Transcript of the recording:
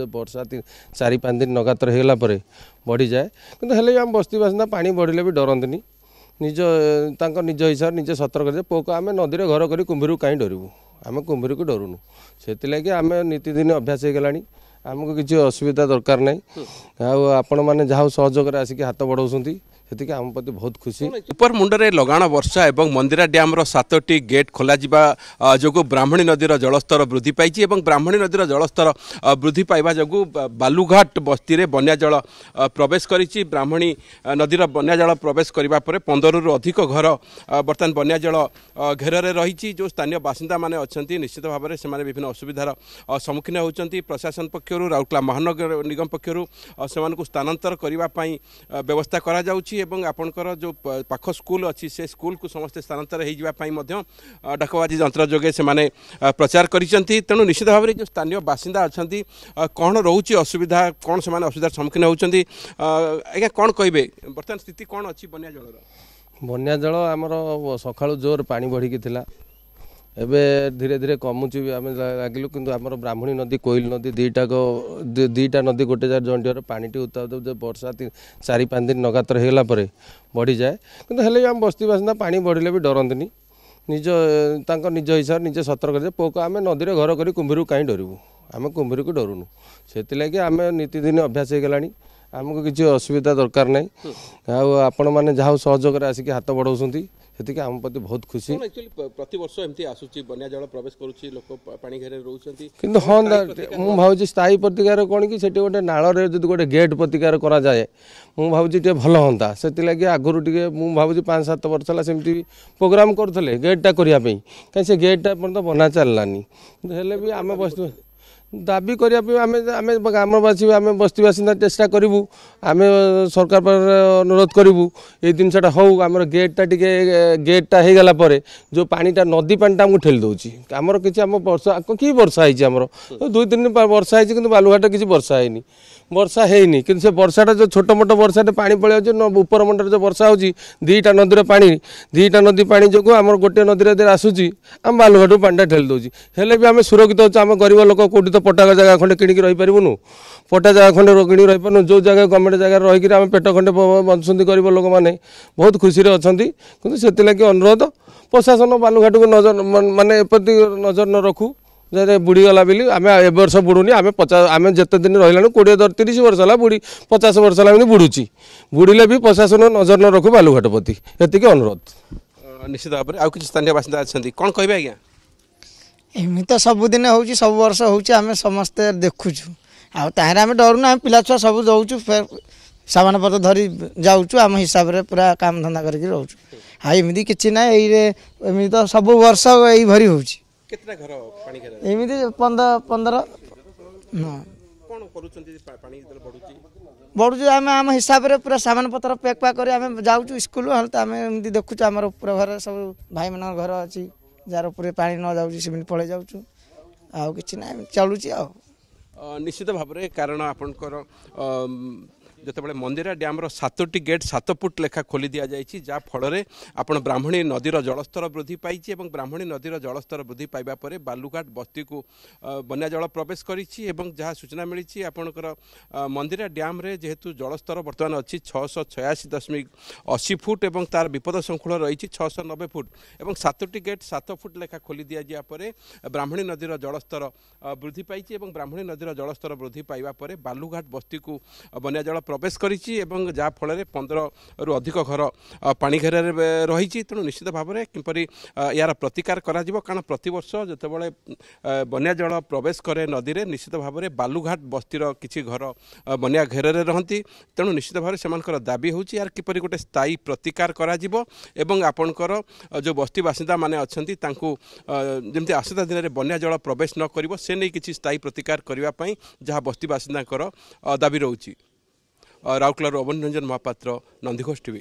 वर्षा 4-5 दिन लगातार होगला बढ़ी जाए कि हेल्ले आम बस्ती बासिंदा पानी बढ़िले भी डरती निज निज हिसाब निजे सतर्क पोक आम नदी में घर कर कुंभीर कहीं डरबू आम कुंभीर को डरुनु से आम नीतिदिन अभ्यास हो गलानी आमको किसी असुविधा दरकार ना आपण मैंने जहाँ सहयोग आसिक हाथ बढ़ाऊँ से आम प्रति बहुत खुशी ऊपर मुंडे लगाण वर्षा एवं मंदिरा डैम 7टी गेट खोल जो ब्राह्मणी नदीर जलस्तर वृद्धि पाई ब्राह्मणी नदीर जलस्तर वृद्धि पाइबा जो बालुघाट बस्ती में बन्या जल प्रवेश करी ब्राह्मणी नदीर बन्या जल प्रवेश करने 15 रु अधिक घर बर्तमान बन्या जल घेर में रही जो स्थानीय बासिंदा मैंने अच्छा निश्चित भाव में से विभिन्न असुविधार सम्मुखीन होती प्रशासन पक्षर राउरकेला महानगर निगम पक्षर से स्थानांतर करने व्यवस्था करा एवं आपणकर जो पाख स्कूल अच्छी से स्कूल को समस्ते स्थानांतर हो डाकबाजी यंत्र जोगे से प्रचार करिसेंती तेणु निश्चित भाव में जो स्थानीय बासिंदा अच्छा कौन रोचे असुविधा कौन से असुविधार सम्मुखीन होती आज्ञा कौन कहे बर्तमान स्थिति कौन अच्छी बन्या जल आमर सकाळु जोर पानी बढ़ी थिला एबे धीरे धीरे कमुची भी आम लगिलु किंतु आमर ब्राह्मणी नदी कोइल नदी दुईटा नदी गोटे जार जंडियर पानी उता वर्षा 4-5 दिन लगातार होगला बढ़ी जाए कि हेल्ले आम बस्ती बासिंदा पानी बढ़िले भी डरती निज निज हिसाब निजे सतर्क पोक आम नदी में घर कर कुंभीर कहीं डरबू आम कुंभीर को डरुनु से आम नीतिदिन अभ्यास हो गलानी आमको किसी असुविधा दरकार ना आपण मैंने जहाँ सहयोग आसिक हाथ बढ़ाऊँ से आम प्रति बहुत खुशी प्रति वर्ष एमती आसुची बन्या जल प्रवेश करुची लोक पानी घेरे रहउछंती किंतु हाँ मु भावुची स्थायी प्रतिकार कौन कि सेठी गोटे नाଳରେ जदि गोटे गेट प्रतिकार करा जाए मु भावुची टे भल होंता सेति लागि आगुरु टिके मु भावुची 5-7 वर्ष ला सेमती प्रोग्राम करथले गेटटा करिया पई काई से गेटटा पर्यंत बना चललानी हेले भी आमे बस्तु दाबी करने आम ग्रामवासी आम बस्ती बासिंदा चेष्टा करूँ आम सरकार पर अनुरोध करूँ ये जिनसा हो आम गेटा टी गेटा हो गला जो पानीटा नदी पानीटा आमको ठेली दूसरी आमर किसी आम वर्षा कि वर्षा होमर 2-3 दिन वर्षा हो बालुघाट किसी वर्षा है वर्षा है कि वर्षाटा जो छोट मोट वर्षा पानी पड़े ऊपर मंडल जो वर्षा हो 2टा नदी पानी 2टा नदी पानी जो आम गोटे नदी आसूसी आम बालुघाट पानीटा ठेली दूसरी हेल्ले भी आम सुरक्षित अच्छे आम गरीब लोक कौटी तो पटाक जगह खंडे किणिकी रहीपरूँ पटा जगह खंडे कि रहीपरूँ जो जगह गवर्नमेंट जगह रहीकि आम पेट खंडे बंचुंट गरीब लोक मैंने बहुत खुशी अच्छा कि से अनुरोध प्रशासन बालुघाट को नजर मानने एप्रति नजर न रखू जे बुड़ीगला बोली आम ए वर्ष बुड़ूनी आम 50 आम जिते दिन रहा 20-30 वर्ष है बुड़ी 50 वर्ष है बुड़ुची बुड़ीले भी प्रशासन नजर न रखू बालुघाट प्रति ये अनुरोध निश्चित भाव में आउ कि स्थानीय बासिंदा अच्छा कौन कहे आज्ञा एमती तो सबुदिन हो सब वर्ष होमें समस्ते देखुचु आम डरुना आम पिला छुआ सब जाऊँ फिर सामान पत्र धरी जाऊँ आम हिसाब से पूरा काम धंदा करके रोचु हाँ एमती किसी ना एमती तो सब वर्ष यही भरी हो कितना घर पानी एमती 15 बढ़ुची आम आम हिसाब से पूरा सामान पत्र पैक पैक कर आम जाऊँ स्कूल हाँ तो आम एमती देखुचु आम पूरा घर सब भाई मान घर अच्छी जार पूरे पानी न जाऊँ पलि जाऊँ आउ कि ना चलुची निश्चित भाव में कारण आपणकर जितेबाला मंदिरा डैम 7टी गेट 7 फुट लेखा खोली दि जाए जहाँफल आपण ब्राह्मणी नदीर जलस्तर वृद्धि पाई ब्राह्मणी नदीर जलस्तर वृद्धि पाइबा परे बालुघाट बस्ती को बन्या जल प्रवेश करी जहाँ सूचना मिली आपणकर मंदिरा डैम रे जेहेतु जलस्तर बर्तमान अच्छी 686.80 फुट और तार विपद श्रृंखल रही 690 फुट और 7टी गेट 7 फुट लेखा खोली दि जाए ब्राह्मणी नदीर जलस्तर वृद्धि पाई ब्राह्मणी नदीर जलस्तर वृद्धि पाइबा परे बालुघाट बस्ती को बन्या जल प्रवेश करिछि एवं जहाँ फल 15 रु अधिक घर पानी घेर रही तेणु निश्चित भाव में किपरि यार प्रतिकार करा जिवो कारण प्रतिवर्ष जितेबाला बन्या जल प्रवेश करे नदी में निश्चित भाव में बालुघाट बस्तीर किछि घर बन्या घेर रहंती तेणु निश्चित भाव में दाबी होछि यार किपरि गोटे स्थायी प्रतिकार करा जिवो एवं आपणकर जो बस्ती बासिंदा माने अछंती तांकु जेमती आसता दिन में बन्या जल प्रवेश न करिवो से नै किछि स्थायी प्रतिकार करिवा पई जहाँ बस्ती बासिंदाकर दाबी रहउछि। राउरकेला अवनी रंजन महापात्र, नंदीघोष टीवी।